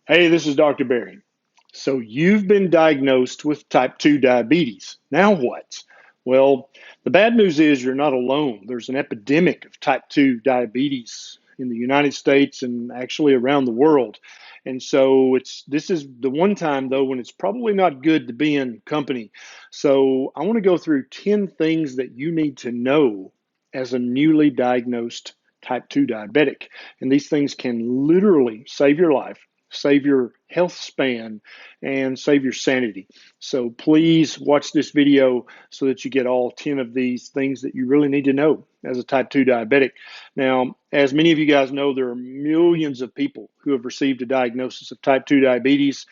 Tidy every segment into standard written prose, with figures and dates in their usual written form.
Hey, this is Dr. Barry. So you've been diagnosed with type 2 diabetes. Now what? Well, the bad news is you're not alone. There's an epidemic of type 2 diabetes in the United States and actually around the world. And so this is the one time though when it's probably not good to be in company. So I want to go through 10 things that you need to know as a newly diagnosed type 2 diabetic. And these things can literally save your life, save your health span, and save your sanity. So please watch this video so that you get all 10 of these things that you really need to know as a type 2 diabetic. Now, as many of you guys know, there are millions of people who have received a diagnosis of type 2 diabetes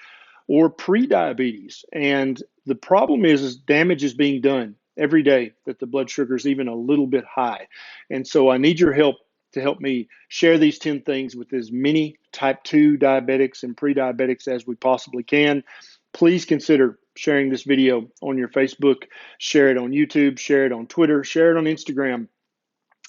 or pre-diabetes. And the problem is damage is being done every day that the blood sugar is even a little bit high. And so I need your help to help me share these 10 things with as many type 2 diabetics and pre-diabetics as we possibly can. Please consider sharing this video on your Facebook, share it on YouTube, share it on Twitter, share it on Instagram.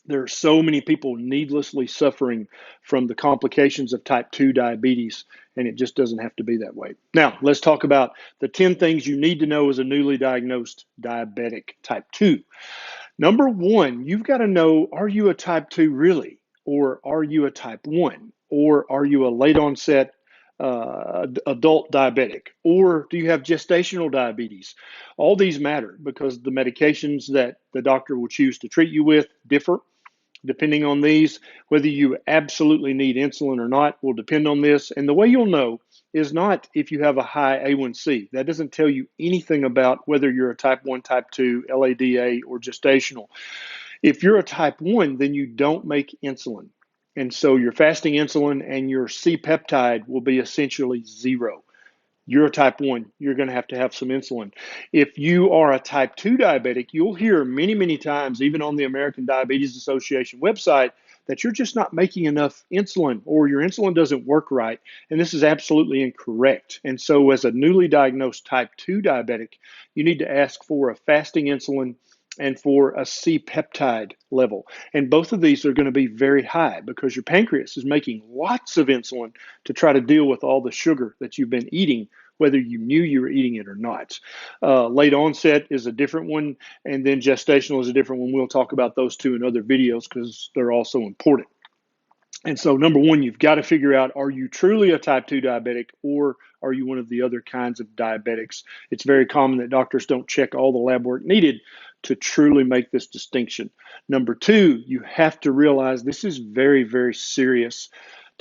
There are so many people needlessly suffering from the complications of type 2 diabetes, and it just doesn't have to be that way. Now, let's talk about the 10 things you need to know as a newly diagnosed diabetic type 2. Number one, you've got to know, are you a type 2 really? Or are you a type 1? Or are you a late onset adult diabetic? Or do you have gestational diabetes? All these matter because the medications that the doctor will choose to treat you with differ depending on these. Whether you absolutely need insulin or not will depend on this. And the way you'll know is not if you have a high A1C. That doesn't tell you anything about whether you're a type 1, type 2, LADA, or gestational. If you're a type 1, then you don't make insulin. And so your fasting insulin and your C peptide will be essentially zero. You're a type 1, you're going to have some insulin. If you are a type 2 diabetic, you'll hear many, many times, even on the American Diabetes Association website, that you're just not making enough insulin or your insulin doesn't work right. And this is absolutely incorrect. And so, as a newly diagnosed type 2 diabetic, you need to ask for a fasting insulin and for a C peptide level. And both of these are going to be very high because your pancreas is making lots of insulin to try to deal with all the sugar that you've been eating, whether you knew you were eating it or not. Late onset is a different one, and then gestational is a different one. We'll talk about those two in other videos because they're also important. And so, number one, you've got to figure out, are you truly a type 2 diabetic or are you one of the other kinds of diabetics? It's very common that doctors don't check all the lab work needed to truly make this distinction. Number two, you have to realize this is very, very serious.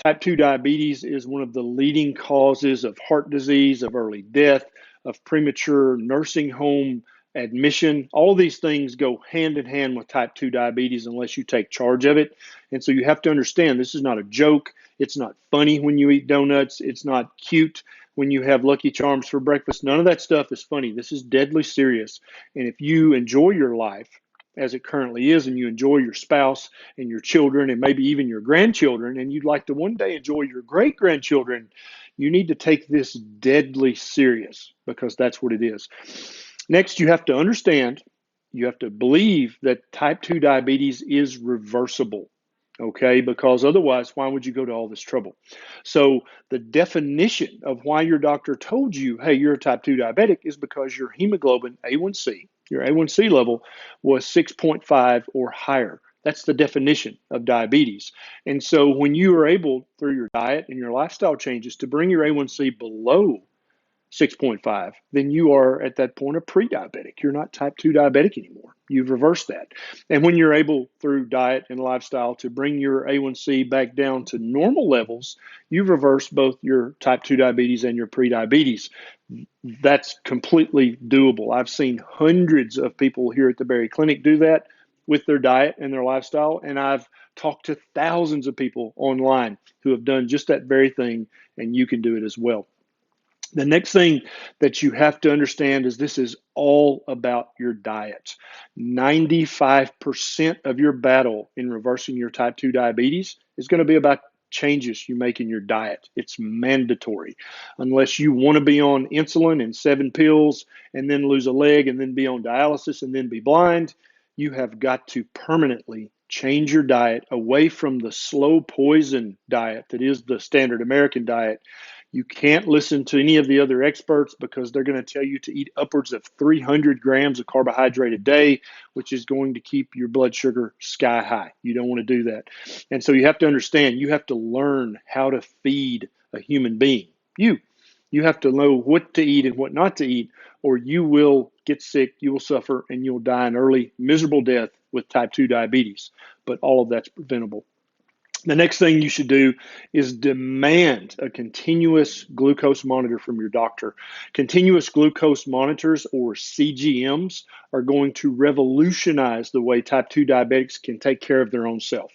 Type 2 diabetes is one of the leading causes of heart disease, of early death, of premature nursing home admission. All these things go hand in hand with type 2 diabetes unless you take charge of it. And so you have to understand this is not a joke. It's not funny when you eat donuts. It's not cute when you have Lucky Charms for breakfast. None of that stuff is funny. This is deadly serious. And if you enjoy your life as it currently is, and you enjoy your spouse and your children and maybe even your grandchildren, and you'd like to one day enjoy your great grandchildren, you need to take this deadly serious because that's what it is. Next, you have to understand, you have to believe that type 2 diabetes is reversible. Okay, because otherwise, why would you go to all this trouble? So, the definition of why your doctor told you, hey, you're a type 2 diabetic, is because your hemoglobin A1C, your A1C level, was 6.5 or higher. That's the definition of diabetes. And so, when you are able, through your diet and your lifestyle changes, to bring your A1C below 6.5, then you are at that point a pre-diabetic. You're not type 2 diabetic anymore. You've reversed that. And when you're able through diet and lifestyle to bring your A1C back down to normal levels, you've reversed both your type 2 diabetes and your pre-diabetes. That's completely doable. I've seen hundreds of people here at the Berry Clinic do that with their diet and their lifestyle, and I've talked to thousands of people online who have done just that very thing, and you can do it as well. The next thing that you have to understand is this is all about your diet. 95% of your battle in reversing your type 2 diabetes is going to be about changes you make in your diet. It's mandatory. Unless you want to be on insulin and 7 pills and then lose a leg and then be on dialysis and then be blind, you have got to permanently change your diet away from the slow poison diet that is the standard American diet. You can't listen to any of the other experts because they're going to tell you to eat upwards of 300 grams of carbohydrate a day, which is going to keep your blood sugar sky high. You don't want to do that. And so you have to understand, you have to learn how to feed a human being. You have to know what to eat and what not to eat, or you will get sick, you will suffer, and you'll die an early, miserable death with type 2 diabetes. But all of that's preventable. The next thing you should do is demand a continuous glucose monitor from your doctor. Continuous glucose monitors, or CGMs, are going to revolutionize the way type 2 diabetics can take care of their own self.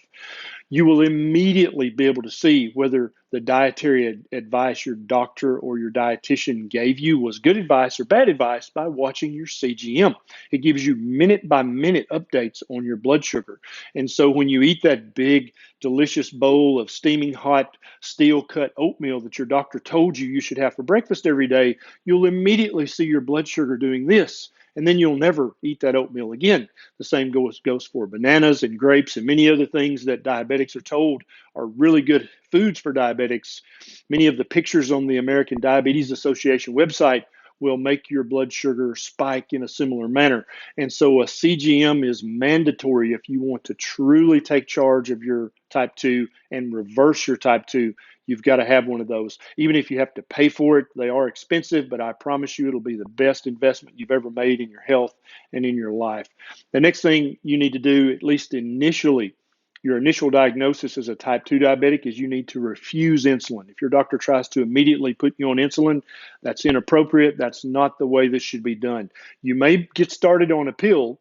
You will immediately be able to see whether the dietary advice your doctor or your dietitian gave you was good advice or bad advice by watching your CGM. It gives you minute by minute updates on your blood sugar. And so when you eat that big, delicious bowl of steaming hot steel cut oatmeal that your doctor told you should have for breakfast every day, you'll immediately see your blood sugar doing this. And then you'll never eat that oatmeal again. The same goes for bananas and grapes and many other things that diabetics are told are really good foods for diabetics. Many of the pictures on the American Diabetes Association website will make your blood sugar spike in a similar manner. And so a CGM is mandatory if you want to truly take charge of your type 2 and reverse your type 2. You've got to have one of those. Even if you have to pay for it, they are expensive, but I promise you it'll be the best investment you've ever made in your health and in your life. The next thing you need to do, at least initially, your initial diagnosis as a type 2 diabetic, is you need to refuse insulin. If your doctor tries to immediately put you on insulin, that's inappropriate. That's not the way this should be done. You may get started on a pill,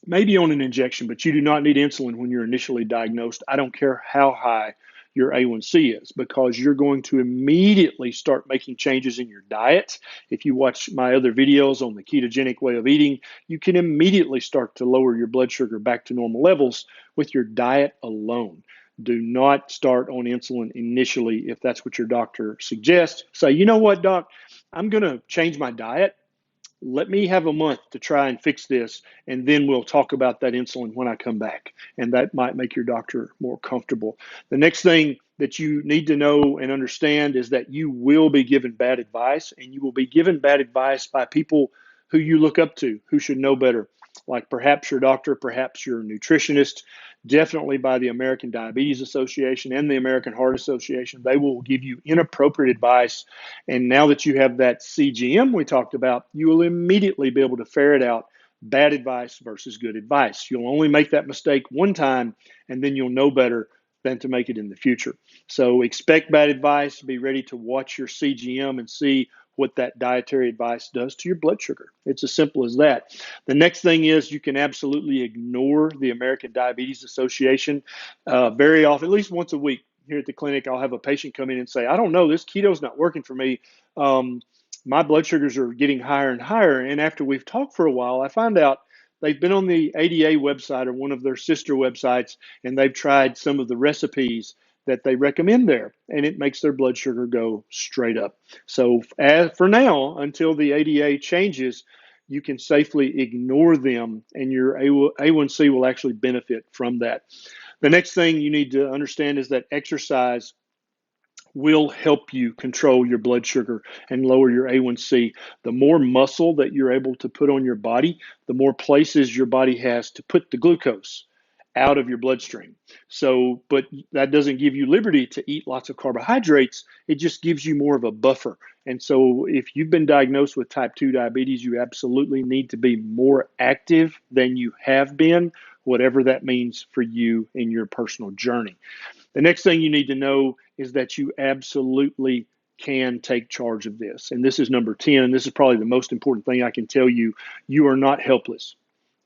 maybe on an injection, but you do not need insulin when you're initially diagnosed. I don't care how high your A1C is, because you're going to immediately start making changes in your diet. If you watch my other videos on the ketogenic way of eating, you can immediately start to lower your blood sugar back to normal levels with your diet alone. Do not start on insulin initially if that's what your doctor suggests. Say, you know what, doc, I'm going to change my diet. Let me have a month to try and fix this, and then we'll talk about that insulin when I come back. And that might make your doctor more comfortable. The next thing that you need to know and understand is that you will be given bad advice, and you will be given bad advice by people who you look up to, who should know better, like perhaps your doctor, perhaps your nutritionist, definitely by the American Diabetes Association and the American Heart Association. They will give you inappropriate advice. And now that you have that CGM we talked about, you will immediately be able to ferret out bad advice versus good advice. You'll only make that mistake one time, and then you'll know better than to make it in the future. So expect bad advice, be ready to watch your CGM and see what that dietary advice does to your blood sugar. It's as simple as that. The next thing is you can absolutely ignore the American Diabetes Association. Very often, at least once a week here at the clinic, I'll have a patient come in and say, I don't know, this keto's not working for me. My blood sugars are getting higher and higher. And after we've talked for a while, I find out they've been on the ADA website or one of their sister websites, and they've tried some of the recipes that they recommend there, and it makes their blood sugar go straight up. So for now, until the ADA changes, you can safely ignore them, and your A1C will actually benefit from that. The next thing you need to understand is that exercise will help you control your blood sugar and lower your A1C. The more muscle that you're able to put on your body, the more places your body has to put the glucose out of your bloodstream. So, but that doesn't give you liberty to eat lots of carbohydrates. It just gives you more of a buffer. And so if you've been diagnosed with type 2 diabetes, you absolutely need to be more active than you have been, whatever that means for you in your personal journey. The next thing you need to know is that you absolutely can take charge of this. And this is number 10. And this is probably the most important thing I can tell you. You are not helpless.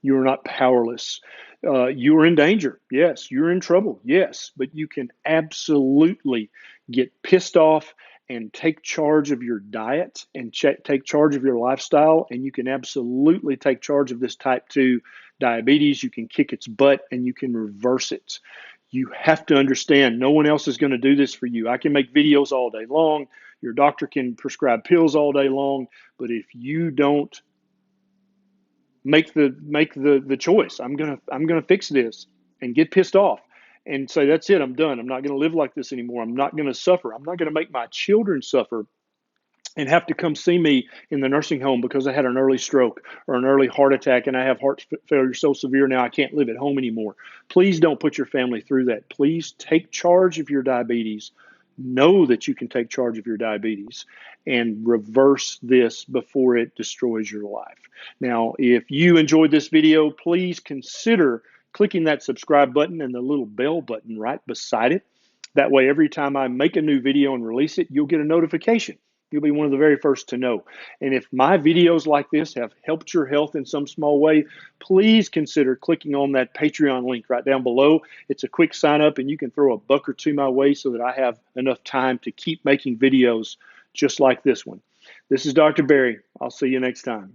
You are not powerless. You are in danger. Yes. You're in trouble. Yes. But you can absolutely get pissed off and take charge of your diet and take charge of your lifestyle. And you can absolutely take charge of this type 2 diabetes. You can kick its butt and you can reverse it. You have to understand no one else is going to do this for you. I can make videos all day long. Your doctor can prescribe pills all day long. But if you don't make the choice, I'm gonna fix this, and get pissed off and say, that's it, I'm done. I'm not going to live like this anymore. I'm not going to suffer. I'm not going to make my children suffer and have to come see me in the nursing home because I had an early stroke or an early heart attack and I have heart failure so severe now I can't live at home anymore. Please don't put your family through that. Please take charge of your diabetes. Know that you can take charge of your diabetes and reverse this before it destroys your life. Now, if you enjoyed this video, please consider clicking that subscribe button and the little bell button right beside it. That way, every time I make a new video and release it, you'll get a notification. You'll be one of the very first to know. And if my videos like this have helped your health in some small way, please consider clicking on that Patreon link right down below. It's a quick sign up and you can throw a buck or two my way so that I have enough time to keep making videos just like this one. This is Dr. Berry. I'll see you next time.